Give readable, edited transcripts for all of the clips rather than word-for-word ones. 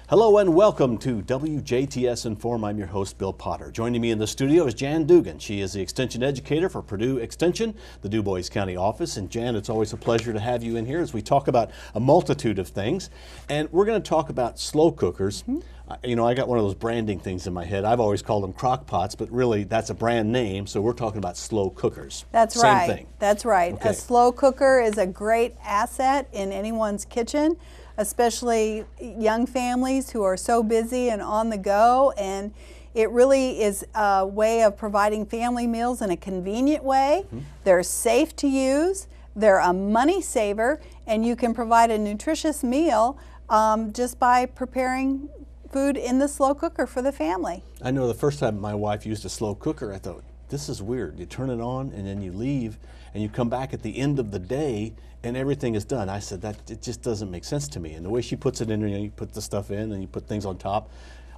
Hello and welcome to WJTS in.form. I'm your host, Bill Potter. Joining me in the studio is Jan Dougan. She is the Extension Educator for Purdue Extension, the DuBois County office. And Jan, it's always a pleasure to have you in here as we talk about a multitude of things. And we're going to talk about slow cookers. You know, I got one of those branding things in my head. I've always called them crock pots, but really that's a brand name, so we're talking about slow cookers. That's right. Same thing. That's right. Okay. A slow cooker is a great asset in anyone's kitchen, especially young families who are so busy and on the go, and it really is a way of providing family meals in a convenient way. They're safe to use, they're a money saver, and you can provide a nutritious meal just by preparing food in the slow cooker for the family. I know the first time my wife used a slow cooker, I thought, this is weird. You turn it on and then you leave and you come back at the end of the day and everything is done. I said, it just doesn't make sense to me. And the way she puts it in there, you put the stuff in and you put things on top.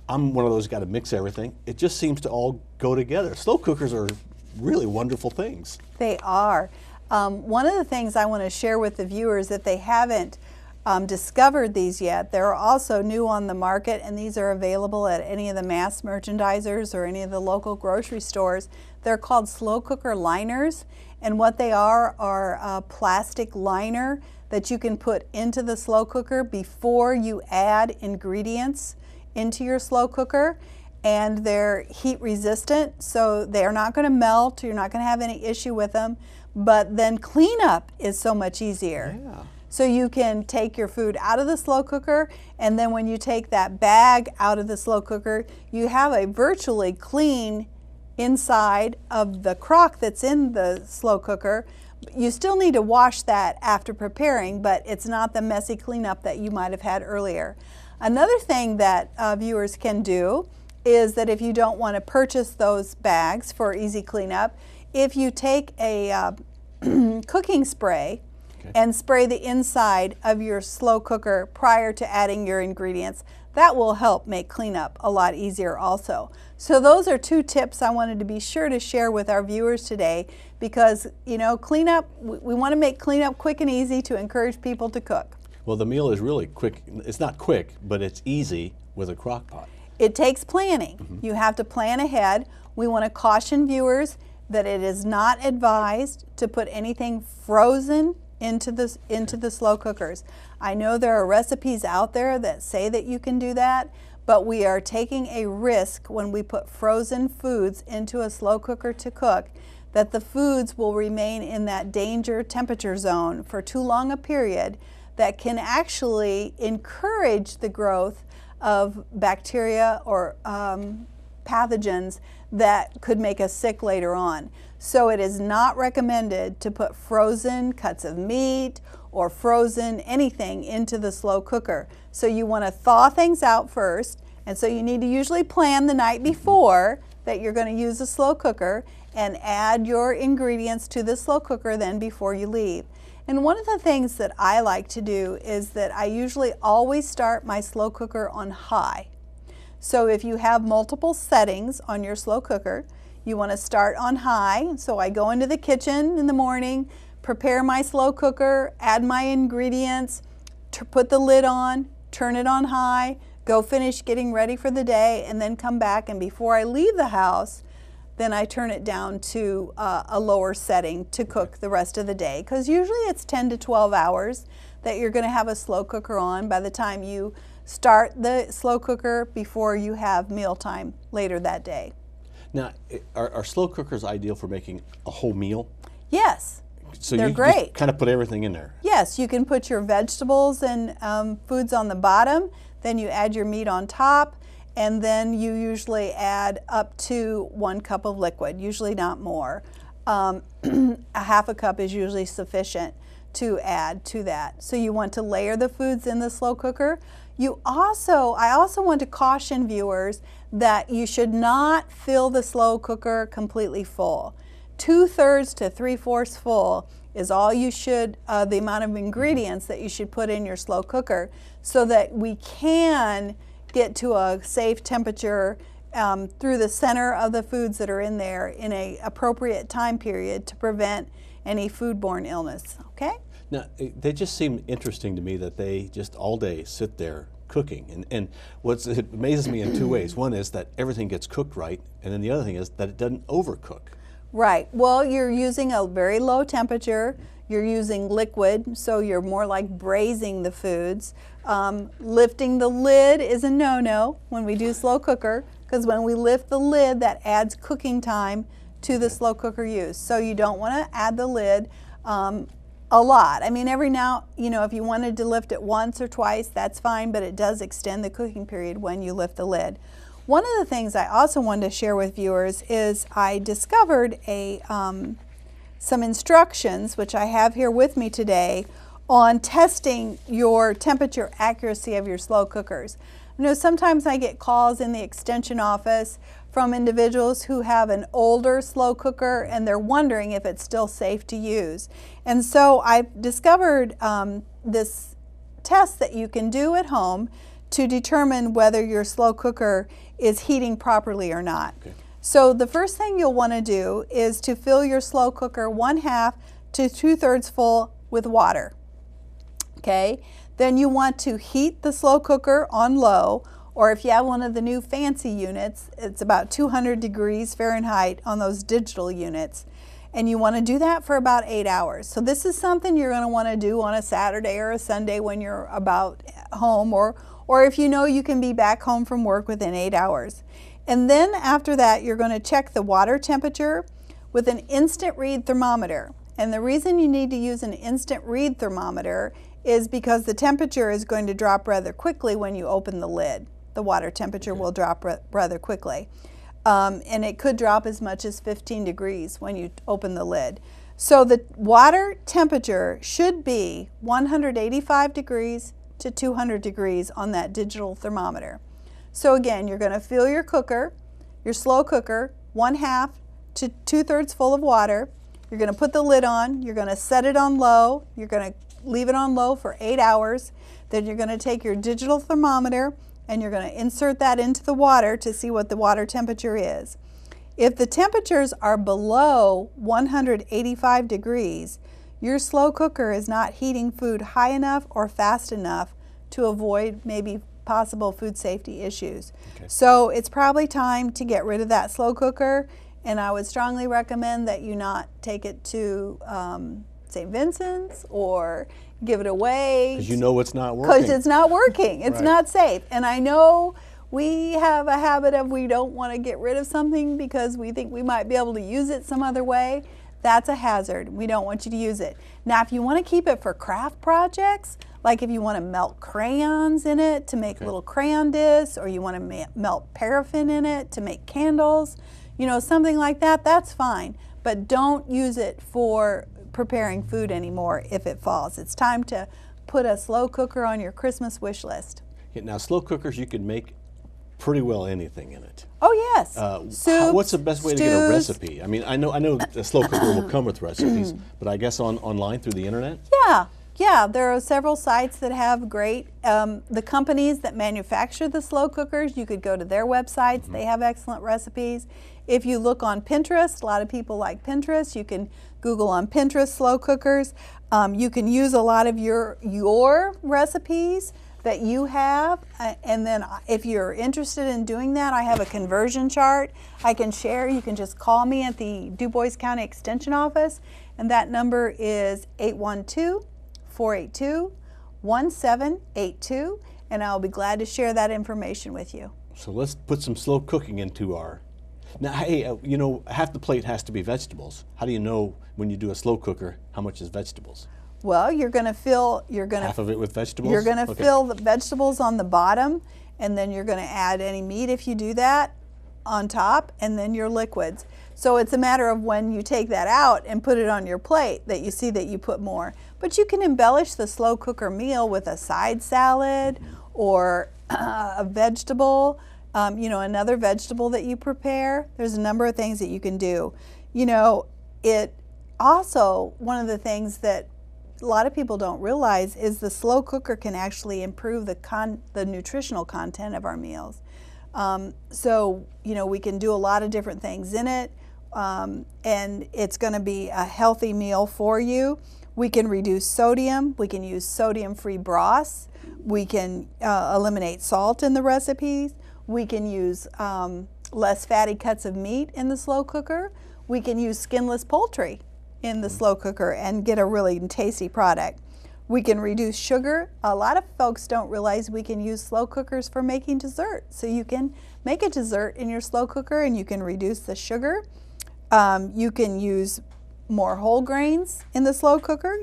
I'm one of those got to mix everything. It just seems to all go together. Slow cookers are really wonderful things. They are. One of the things I want to share with the viewers, if they haven't discovered these yet, they're also new on the market, and these are available at any of the mass merchandisers or any of the local grocery stores. They're called slow cooker liners, and what they are a plastic liner that you can put into the slow cooker before you add ingredients into your slow cooker, and they're heat resistant, so they're not going to melt. You're not going to have any issue with them, but then cleanup is so much easier. Yeah. So you can take your food out of the slow cooker, and then when you take that bag out of the slow cooker, you have a virtually clean inside of the crock that's in the slow cooker. You still need to wash that after preparing, but it's not the messy cleanup that you might have had earlier. Another thing that viewers can do is that if you don't want to purchase those bags for easy cleanup, if you take a cooking spray and spray the inside of your slow cooker prior to adding your ingredients, that will help make cleanup a lot easier also. So those are two tips I wanted to be sure to share with our viewers today, because you know, cleanup, we want to make cleanup quick and easy to encourage people to cook. Well, the meal is really quick. It's not quick, but it's easy with a crock pot. It takes planning. You have to plan ahead. We want to caution viewers that it is not advised to put anything frozen into the slow cookers. I know there are recipes out there that say that you can do that, but we are taking a risk when we put frozen foods into a slow cooker to cook, that the foods will remain in that danger temperature zone for too long a period that can actually encourage the growth of bacteria or pathogens that could make us sick later on. So it is not recommended to put frozen cuts of meat or frozen anything into the slow cooker. So you want to thaw things out first, and so you need to usually plan the night before that you're going to use a slow cooker and add your ingredients to the slow cooker then before you leave. And one of the things that I like to do is that I usually always start my slow cooker on high. So if you have multiple settings on your slow cooker, you want to start on high. So I go into the kitchen in the morning, prepare my slow cooker, add my ingredients, put the lid on, turn it on high, go finish getting ready for the day, and then come back, and before I leave the house, then I turn it down to a lower setting to cook the rest of the day, because usually it's 10 to 12 hours that you're going to have a slow cooker on by the time you start the slow cooker before you have mealtime later that day. Now, are slow cookers ideal for making a whole meal? Yes, so they're you great. Just kind of put everything in there. Yes, you can put your vegetables and foods on the bottom, then you add your meat on top, and then you usually add up to 1 cup of liquid, usually not more. A half a cup is usually sufficient to add to that. So you want to layer the foods in the slow cooker. I also want to caution viewers that you should not fill the slow cooker completely full. 2/3 to 3/4 full is all you should, the amount of ingredients that you should put in your slow cooker, so that we can get to a safe temperature through the center of the foods that are in there in an appropriate time period to prevent any foodborne illness. Okay? Now, they just seem interesting to me that they just all day sit there cooking. And it amazes me in two ways. One is that everything gets cooked right, and then the other thing is that it doesn't overcook. Right. Well, you're using a very low temperature. You're using liquid, so you're more like braising the foods. Lifting the lid is a no-no when we do slow cooker, because when we lift the lid, that adds cooking time to the slow cooker use. So you don't want to add the lid a lot. I mean, every now, if you wanted to lift it once or twice, that's fine, but it does extend the cooking period when you lift the lid. One of the things I also wanted to share with viewers is I discovered some instructions, which I have here with me today, on testing your temperature accuracy of your slow cookers. Sometimes I get calls in the extension office from individuals who have an older slow cooker and they're wondering if it's still safe to use. And so I've discovered this test that you can do at home to determine whether your slow cooker is heating properly or not. Okay. So the first thing you'll want to do is to fill your slow cooker 1/2 to 2/3 full with water. Okay? Then you want to heat the slow cooker on low, or if you have one of the new fancy units, it's about 200 degrees Fahrenheit on those digital units. And you want to do that for about 8 hours. So this is something you're going to want to do on a Saturday or a Sunday when you're about home, or if you know you can be back home from work within 8 hours. And then after that, you're going to check the water temperature with an instant read thermometer. And the reason you need to use an instant read thermometer is because the temperature is going to drop rather quickly when you open the lid. The water temperature will drop rather quickly. And it could drop as much as 15 degrees when you open the lid. So the water temperature should be 185 degrees to 200 degrees on that digital thermometer. So again, you're going to fill your cooker, your slow cooker, 1/2 to 2/3 full of water. You're going to put the lid on. You're going to set it on low. You're going to leave it on low for 8 hours. Then you're going to take your digital thermometer and you're going to insert that into the water to see what the water temperature is. If the temperatures are below 185 degrees, your slow cooker is not heating food high enough or fast enough to avoid maybe possible food safety issues. Okay. So it's probably time to get rid of that slow cooker, and I would strongly recommend that you not take it to St. Vincent's or give it away. Because you know it's not working. Because it's not working. It's Right. not safe. And I know we have a habit of we don't want to get rid of something because we think we might be able to use it some other way. That's a hazard. We don't want you to use it. Now, if you want to keep it for craft projects, like if you want to melt crayons in it to make little crayon discs, or you want to melt paraffin in it to make candles, something like that, that's fine. But don't use it for preparing food anymore if it falls. It's time to put a slow cooker on your Christmas wish list. Yeah, now, slow cookers, you can make pretty well anything in it. Oh yes. Soups, what's the best way to get a recipe? I mean, I know the slow cooker will come with recipes, but I guess online through the internet? Yeah, there are several sites that have great, the companies that manufacture the slow cookers, you could go to their websites, they have excellent recipes. If you look on Pinterest, a lot of people like Pinterest, you can Google on Pinterest slow cookers. You can use a lot of your recipes that you have, and then if you're interested in doing that, I have a conversion chart I can share. You can just call me at the DuBois County Extension Office, and that number is 812-482-1782, and I'll be glad to share that information with you. So let's put some slow cooking into our... Now, hey, half the plate has to be vegetables. How do you know when you do a slow cooker how much is vegetables? Well, you're going to fill, half of it with vegetables? You're going to fill the vegetables on the bottom, and then you're going to add any meat if you do that on top, and then your liquids. So it's a matter of when you take that out and put it on your plate that you see that you put more. But you can embellish the slow cooker meal with a side salad or a vegetable, another vegetable that you prepare. There's a number of things that you can do. It also, one of the things that a lot of people don't realize is the slow cooker can actually improve the nutritional content of our meals. So, we can do a lot of different things in it, and it's going to be a healthy meal for you. We can reduce sodium. We can use sodium-free broths. We can eliminate salt in the recipes. We can use less fatty cuts of meat in the slow cooker. We can use skinless poultry in the slow cooker and get a really tasty product. We can reduce sugar. A lot of folks don't realize we can use slow cookers for making dessert. So you can make a dessert in your slow cooker and you can reduce the sugar. You can use more whole grains in the slow cooker.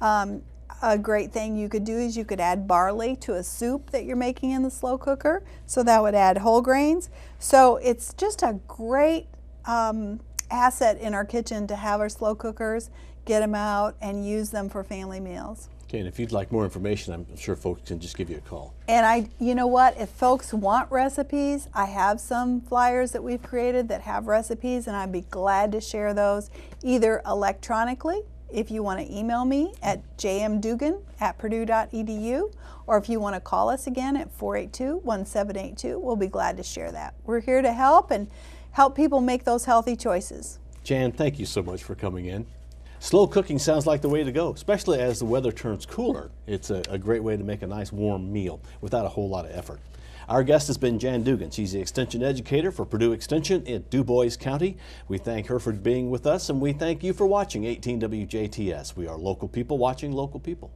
A great thing you could do is you could add barley to a soup that you're making in the slow cooker. So that would add whole grains. So it's just a great asset in our kitchen to have our slow cookers, get them out and use them for family meals. Okay, and if you'd like more information, I'm sure folks can just give you a call. And you know what, if folks want recipes, I have some flyers that we've created that have recipes, and I'd be glad to share those either electronically, if you want to email me at jmdugan@purdue.edu, or if you want to call us again at 482-1782, we'll be glad to share that. We're here to help and help people make those healthy choices. Jan, thank you so much for coming in. Slow cooking sounds like the way to go, especially as the weather turns cooler. It's a great way to make a nice warm meal without a whole lot of effort. Our guest has been Jan Dougan. She's the Extension Educator for Purdue Extension in DuBois County. We thank her for being with us, and we thank you for watching 18 WJTS. We are local people watching local people.